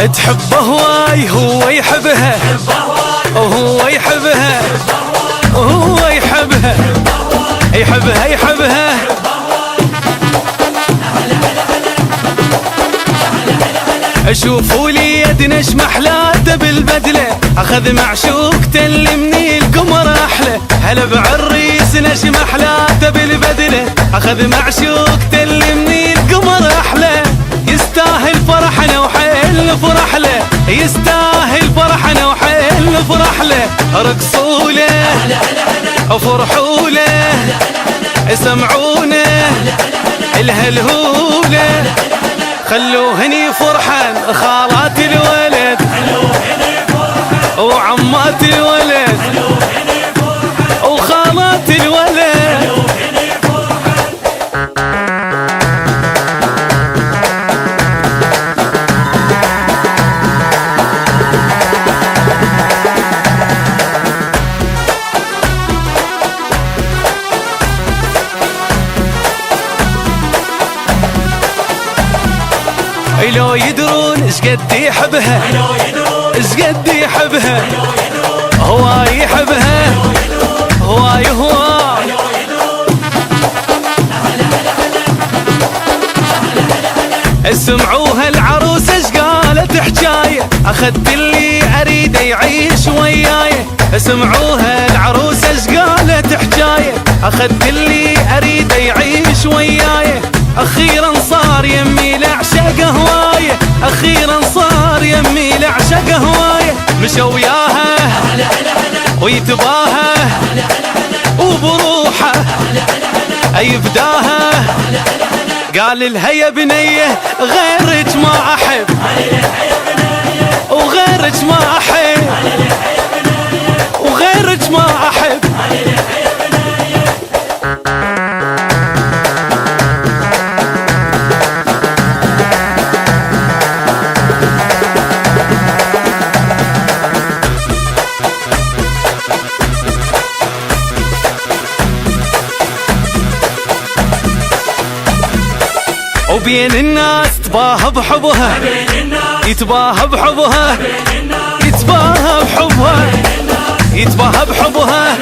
تحبه هواي هو يحبها، وهو يحبها، وهو يحبها، يحبها يحبها. شوفوا لي يدنا شمحلاته بالبدله، اخذ معشوقته اللي من القمر احلى. هلا بعريسنا شمحلاته بالبدله، اخذ معشوقته اللي من القمر احلى. يستاهل فرحنا وحيل نفرح له، يستاهل فرحنا وحيل نفرح له. رقصوا له وفرحوا له، سمعونا الهلهوله. خلوهني فرحان خالات الولد وعمات الولد وخالات الولد. لو يدرون ايش قد يحبها، ايش قد يحبها، هو يحبها، هواي هواي. سمعوها العروسة ايش قالت حجاية، اخذت اللي اريده يعيش وياي. سمعوها العروسة ايش قالت حجاية، اخذت اللي اريده يعيش وياي. اخيرا صار يمي لعشق هوايه، اخيرا صار يمي لعشق هوايه. مشى وياها ويتباها وبروحه يفداها. قال لها يا بنيه غيرك ما احب، وغيرك ما احب، وغيرك ما احب. وبين الناس تباهى بحبها، يتباهى بحبها، يتباهى بحبها، يتباهى بحبها.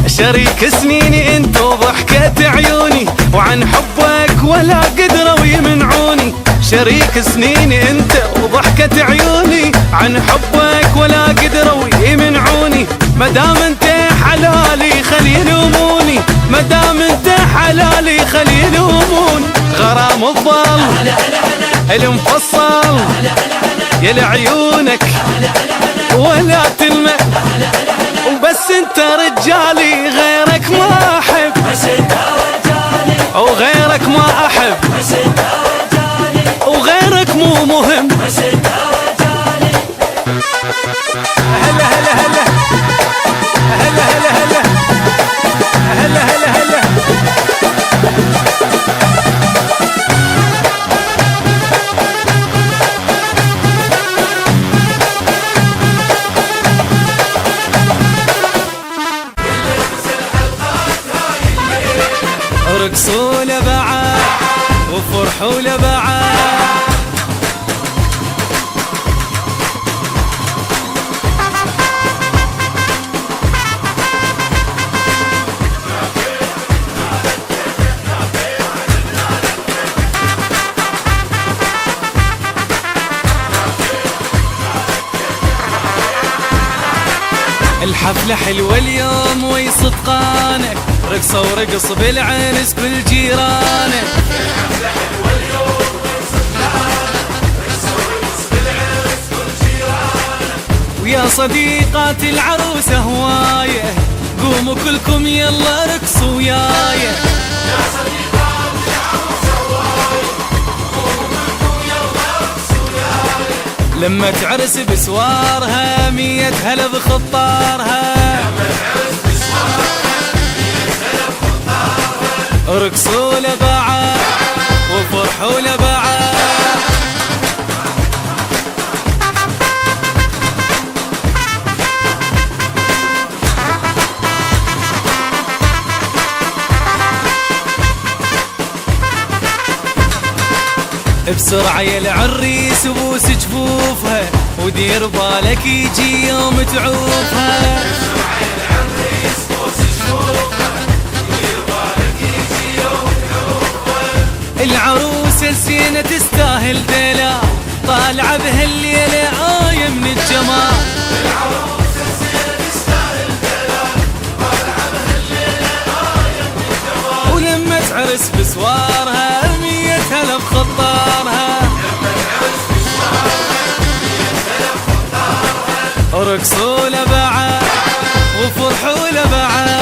شريك سنيني انت وضحكة عيوني، وعن حبك ولا قدروا يمنعوني. شريك سنيني انت وضحكة عيوني، عن حبك ولا قدروا يمنعوني. مدام انت حلالي خلي يلوموني، مدام انت حلالي خلي يلوموني. غرام الظل المفصل يا لعيونك ولا تلمع، وبس انت رجالي غيرك ما احب، وغيرك ما احب، وغيرك مو مهم. هلا هلا هلا هلا هلا هلا هلا هلا هلا. رقصوا لبعاد وفرحوا لبعاد. الحفلة حلوة اليوم وي صدقانك، رقصة ورقص بالعنس كل جيرانك. الحفلة حلوة اليوم وي صدقانك، رقصة ورقص بالعنس كل جيرانك. ويا صديقات العروسة هواية، قوموا كلكم يلا رقصوا ويايا. يا صديقات العروسة هواية، قوموا كلكم يلا رقصوا ويايا. لما تعرس بسوارها 100 هلا بخطارها، رقصوا لبعاد وفرحوا لبعاد. بسرعة يا العريس بوس جفوفها ودير بالك يجي يوم تعوفها. بسرعة يا العريس بوس جفوفها ودير بالك يجي يوم تعوفها. العروسة الزينة تستاهل دلال طالعة بهالليلة آية من الجمال. العروسة الزينة تستاهل دلال طالعة بهالليلة آية من الجمال. ولما تعرس بسوارها 100 هلا بخطارها. لما تعرس بسوارها 100 هلا بخطارها. رقصوا لبعاد وفرحوا لبعاد.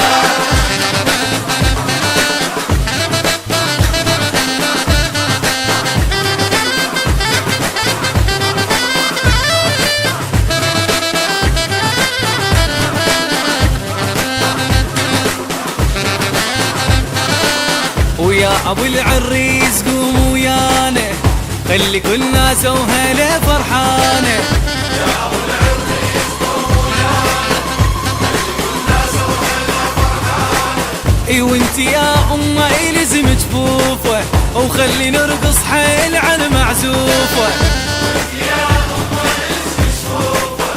ويا ابو العريس قوم ويانا خلي كل ناس وهلا فرحانه. يا ابو العريس قوم ويانا خلي كل ناس وهلا فرحانه. اي وانت يا امه الزم جفوفه وخلي نرقص حيل على معزوفه. وانت يا امه الزم جفوفه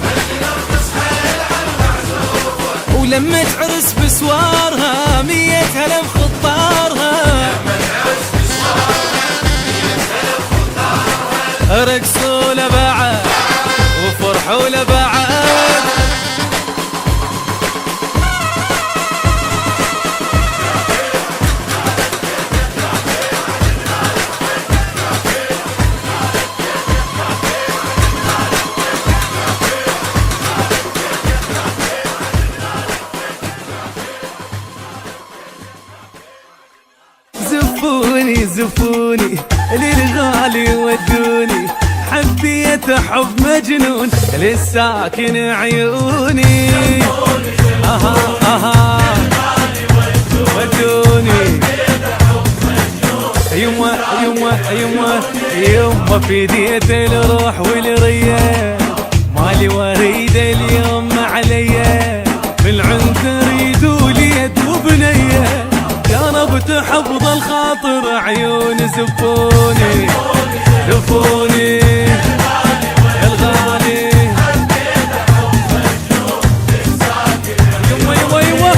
خلي نرقص حيل على معزوفه. ولما تعرس بسوارها 100 هلا بخطارها. لما تعرس بسوارها 100 هلا بخطارها. رقصوا لبعاد وفرحوا لبعاد. زفوني زفوني للغالي ودوني حبيت حب مجنون للساكن عيوني. اها اها ودوني يما يما يما يما فديت الروح والريان مالي وريد اليوم عليا بالعند اريد اليد وبنيه. يا رب تحفظ الخاطر عيون زفوني زفوني الغالي. يما يما يما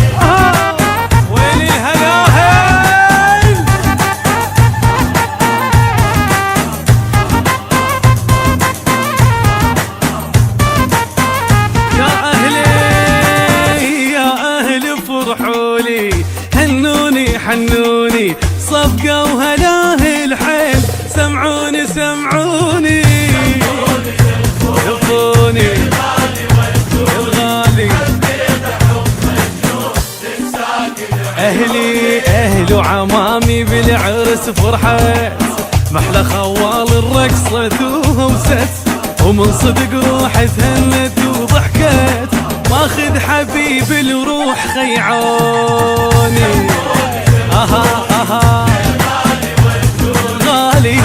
ويلي الهلاهل. يا أهلي يا أهل فرحولي هنوني حنوني صفقة وهلاه الحيل سمعوني سمعوني. يفوني الغالي أهلي أهل وعمامي بالعرس فرحت محلى خوال الرقصة وهوست ومن صدق روحي تهنت وضحكت ماخذ حبيب الروح خيعوني. اها اها غالي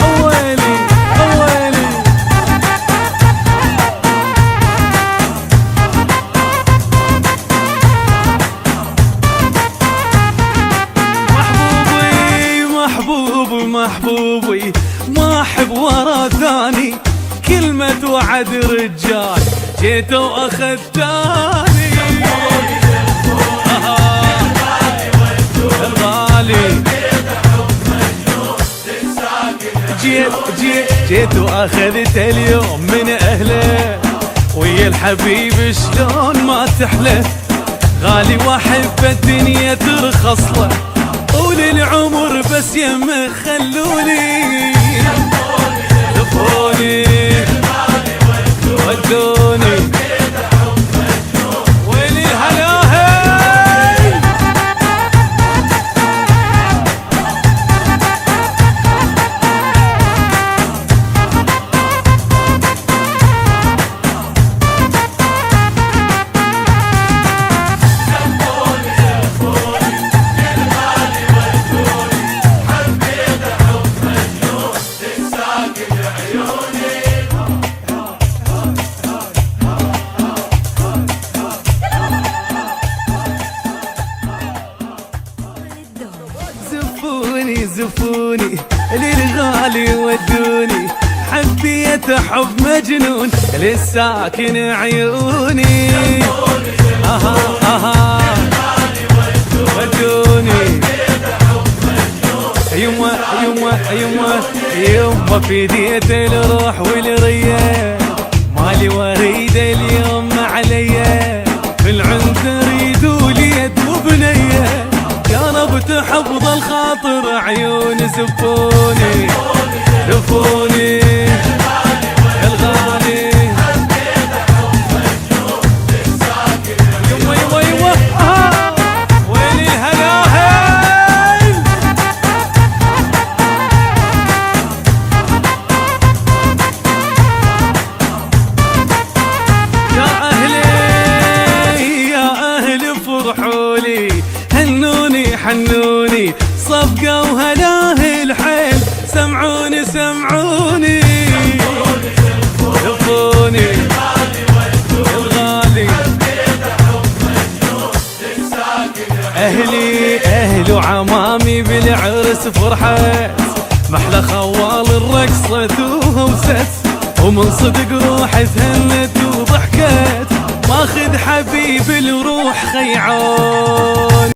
اويلي اويلي. محبوبي محبوبي محبوبي ما احب ورا ثاني كلمة وعد رجال جيت واخذتاني. الغالي جيت واخذت اليوم من اهله ويا الحبيب شلون ما تحلى. غالي واحب الدنيا ترخص له طول العمر بس يمه خلوني. دفوني ودوني ويلي الهلاهل. ودوني للغالي ودوني، حبيت حب مجنون للساكن عيوني. اها اها ودوني يما يما يما يما فديت الروح والريان، مالي وريد اليوم عليا، في العند اريد اليد وبنيه، يا رب تحفظ الخاطر عيون زفوني زفوني الغالي. يما يما يما وين الهلاهل، يا أهلي يا أهل فرحولي، هنوني حنوني صفقة وهلاهل حيل، سمعوني سمعوني شوفوني الغالي. أهلي أهل وعمامي بالعرس فرحت، محلى خوال الرقصة وهوست، ومن صدق روحي تهنت وضحكت، ماخذ حبيب الروح خيعون.